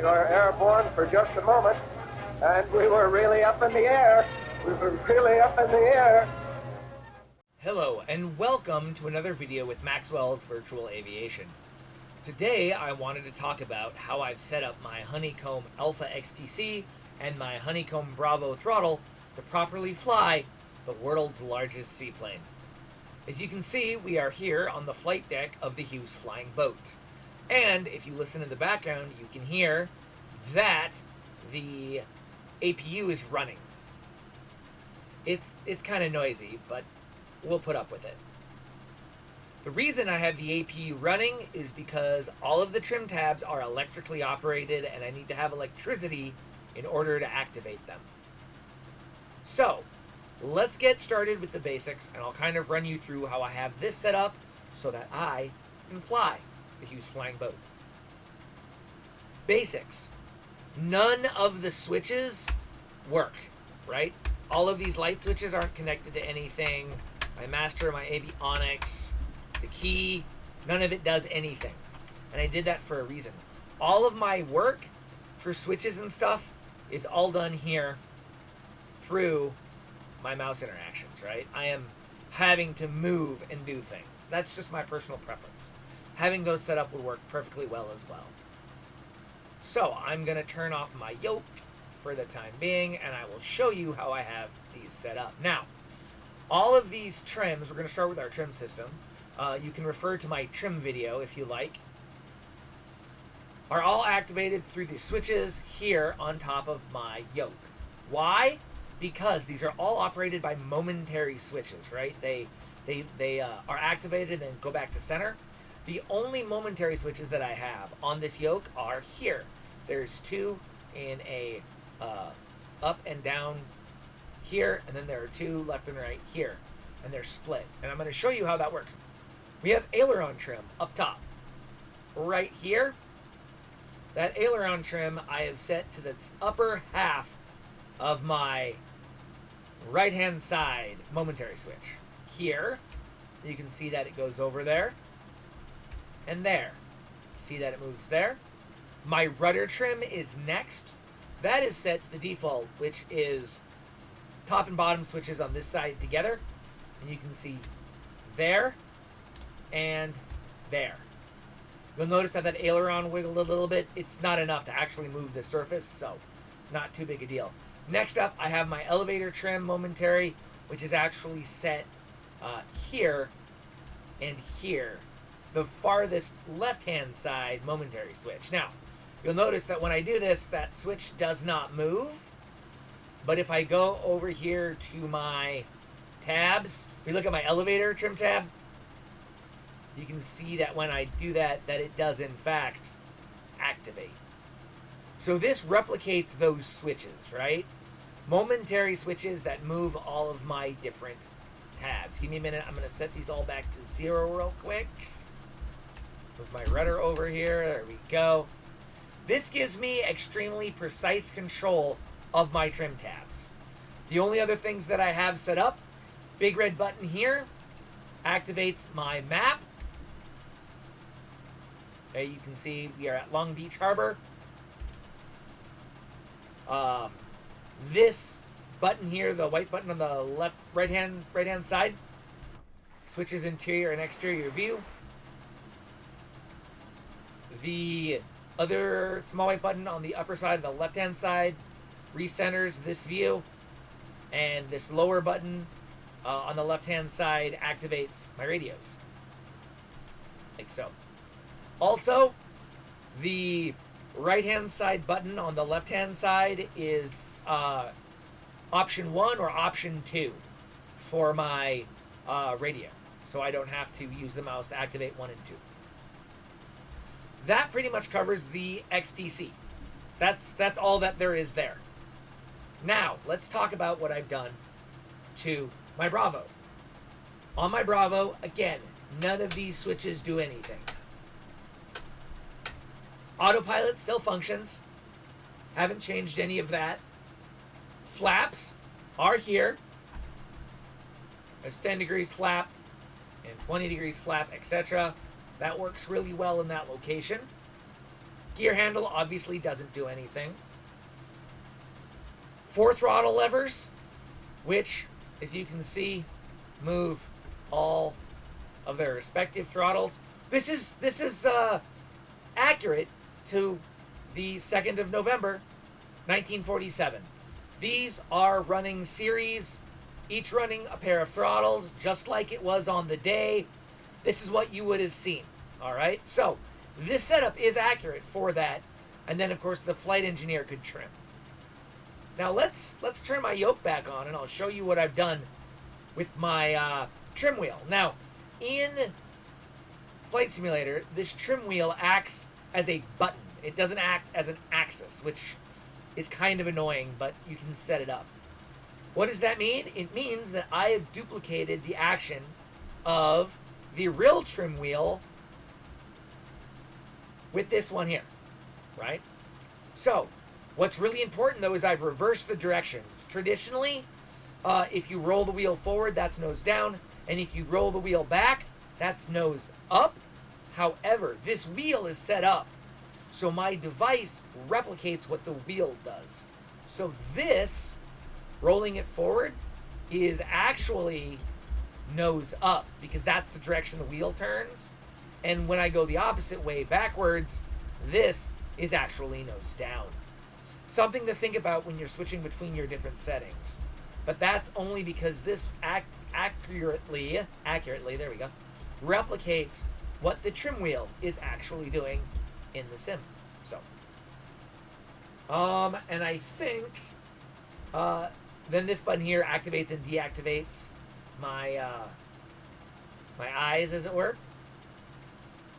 were airborne for just a moment, and we were really up in the air. We were really up in the air. Hello, and welcome to another video with Maxwell's Virtual Aviation. Today, I wanted to talk about how I've set up my Honeycomb Alpha XPC and my Honeycomb Bravo throttle to properly fly the world's largest seaplane. As you can see, we are here on the flight deck of the Hughes flying boat. And if you listen in the background, you can hear that the APU is running. It's kind of noisy, but we'll put up with it. The reason I have the APU running is because all of the trim tabs are electrically operated and I need to have electricity in order to activate them. So, let's get started with the basics, and I'll kind of run you through how I have this set up so that I can fly the Hughes flying boat. Basics. None of the switches work, right? All of these light switches aren't connected to anything. My master, my avionics, the key, none of it does anything. And I did that for a reason. All of my work for switches and stuff is all done here through my mouse interactions, right? I am having to move and do things. That's just my personal preference. Having those set up would work perfectly well as well. So I'm going to turn off my yoke for the time being, and I will show you how I have these set up. Now, all of these trims, we're going to start with our trim system. You can refer to my trim video if you like, are all activated through the switches here on top of my yoke. Why? Because these are all operated by momentary switches, right? They are activated and then go back to center. The only momentary switches that I have on this yoke are here. There's two in a up and down here, and then there are two left and right here, and they're split. And I'm going to show you how that works. We have aileron trim up top. Right here, that aileron trim I have set to the upper half of my right-hand side momentary switch. Here, you can see that it goes over there and there. See that it moves there. My rudder trim is next. That is set to the default, which is top and bottom switches on this side together. And you can see there and there. You'll notice that that aileron wiggled a little bit. It's not enough to actually move the surface, so not too big a deal. Next up, I have my elevator trim momentary, which is actually set here and here. The farthest left-hand side momentary switch. Now, you'll notice that when I do this, that switch does not move. But if I go over here to my tabs, we look at my elevator trim tab, you can see that when I do that, that it does in fact activate. So this replicates those switches, right? Momentary switches that move all of my different tabs. Give me a minute. I'm going to set these all back to 0 real quick. Move my rudder over here. There we go. This gives me extremely precise control of my trim tabs. The only other things that I have set up, big red button here activates my map. Okay, you can see we are at Long Beach Harbor. This button here, the white button on the right hand side, switches interior and exterior view. The other small white button on the upper side of the left hand side recenters this view, and this lower button on the left hand side activates my radios, like so. Also, the right-hand side button on the left-hand side is option 1 or option 2 for my radio, so I don't have to use the mouse to activate 1 and 2. That pretty much covers the XPC. That's all that there is there. Now, let's talk about what I've done to my Bravo. On my Bravo, again, none of these switches do anything. Autopilot still functions. Haven't changed any of that. Flaps are here. There's 10 degrees flap and 20 degrees flap, etc. That works really well in that location. Gear handle obviously doesn't do anything. 4 throttle levers, which, as you can see, move all of their respective throttles. This is accurate to the 2nd of November, 1947. These are running series, each running a pair of throttles, just like it was on the day. This is what you would have seen. All right, so this setup is accurate for that, and then of course the flight engineer could trim. Now let's turn my yoke back on, and I'll show you what I've done with my trim wheel. Now, in Flight Simulator, this trim wheel acts as a button. It doesn't act as an axis, which is kind of annoying, but you can set it up. What does that mean? It means that I have duplicated the action of the real trim wheel with this one here, right? So, what's really important, though, is I've reversed the direction. Traditionally, if you roll the wheel forward, that's nose down, and if you roll the wheel back, that's nose up. However, this wheel is set up so my device replicates what the wheel does. So this, rolling it forward, is actually nose up, because that's the direction the wheel turns. And when I go the opposite way backwards, this is actually nose down. Something to think about when you're switching between your different settings. But that's only because this accurately, there we go, replicates what the trim wheel is actually doing in the sim. So, and I think, then this button here activates and deactivates my, my eyes, as it were.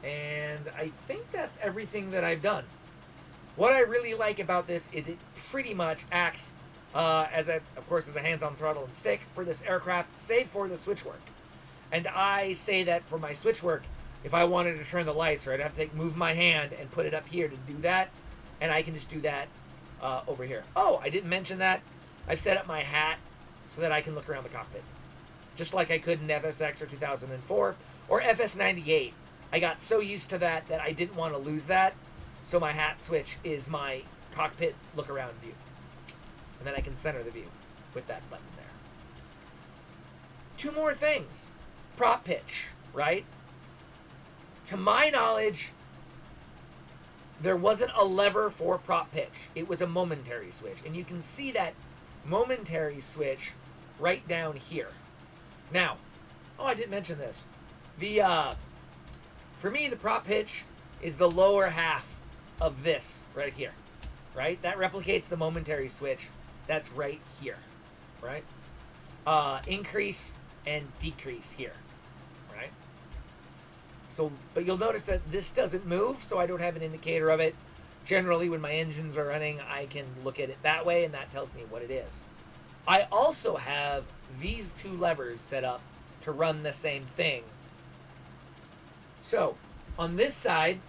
And I think that's everything that I've done. What I really like about this is it pretty much acts as a hands-on throttle and stick for this aircraft, save for the switch work. And I say that for my switch work, if I wanted to turn the lights, or I'd have to move my hand and put it up here to do that, and I can just do that over here. Oh, I didn't mention that. I've set up my hat so that I can look around the cockpit, just like I could in FSX or 2004 or FS98. I got so used to that that I didn't want to lose that, so my hat switch is my cockpit look-around view. And then I can center the view with that button there. 2 more things. Prop pitch, right? To my knowledge, there wasn't a lever for prop pitch. It was a momentary switch. And you can see that momentary switch right down here. Now, oh, I didn't mention this. For me, the prop pitch is the lower half of this right here, right? That replicates the momentary switch that's right here, right? Increase and decrease here, right? So, but you'll notice that this doesn't move, so I don't have an indicator of it. Generally, when my engines are running, I can look at it that way, and that tells me what it is. I also have these 2 levers set up to run the same thing. So, on this side,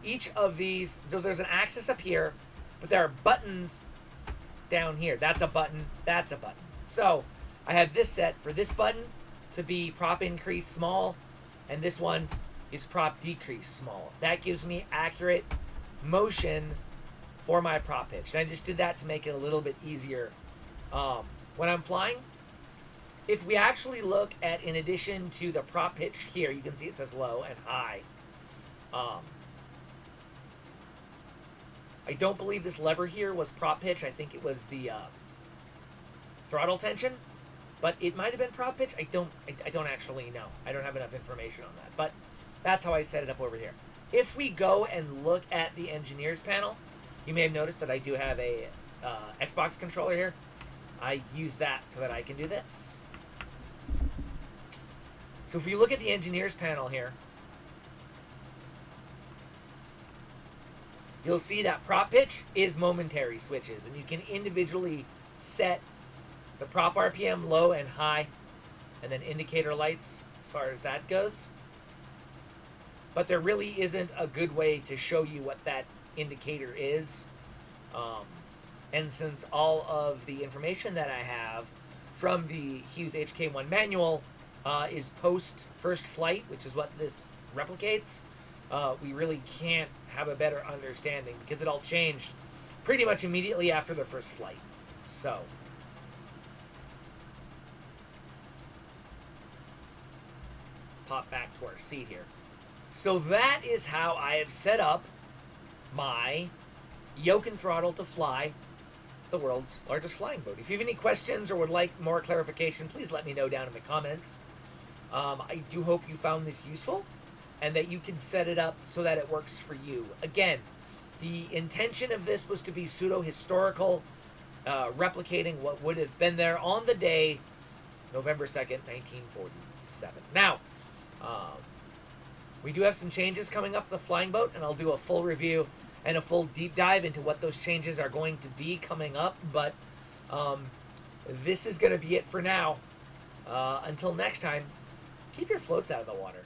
each of these, so there's an axis up here, but there are buttons down here. That's a button, that's a button. So, I have this set for this button to be prop increase small, and this one is prop decrease small. That gives me accurate motion for my prop pitch. And I just did that to make it a little bit easier when I'm flying. If we actually look at, in addition to the prop pitch here, you can see it says low and high. I don't believe this lever here was prop pitch. I think it was the throttle tension, but it might have been prop pitch. I don't actually know. I don't have enough information on that, but that's how I set it up over here. If we go and look at the engineer's panel, you may have noticed that I do have a Xbox controller here. I use that so that I can do this. So if we look at the engineer's panel here, you'll see that prop pitch is momentary switches, and you can individually set the prop RPM low and high, and then indicator lights as far as that goes. But there really isn't a good way to show you what that indicator is. And since all of the information that I have from the Hughes HK1 manual is post first flight, which is what this replicates, we really can't have a better understanding because it all changed pretty much immediately after the first flight. So, pop back to our seat here. So that is how I have set up my yoke and throttle to fly the world's largest flying boat. If you have any questions or would like more clarification, please let me know down in the comments. I do hope you found this useful and that you can set it up so that it works for you. Again, the intention of this was to be pseudo-historical, replicating what would have been there on the day, November 2nd, 1947. Now, we do have some changes coming up for the flying boat, and I'll do a full review and a full deep dive into what those changes are going to be coming up, but this is going to be it for now. Until next time, keep your floats out of the water.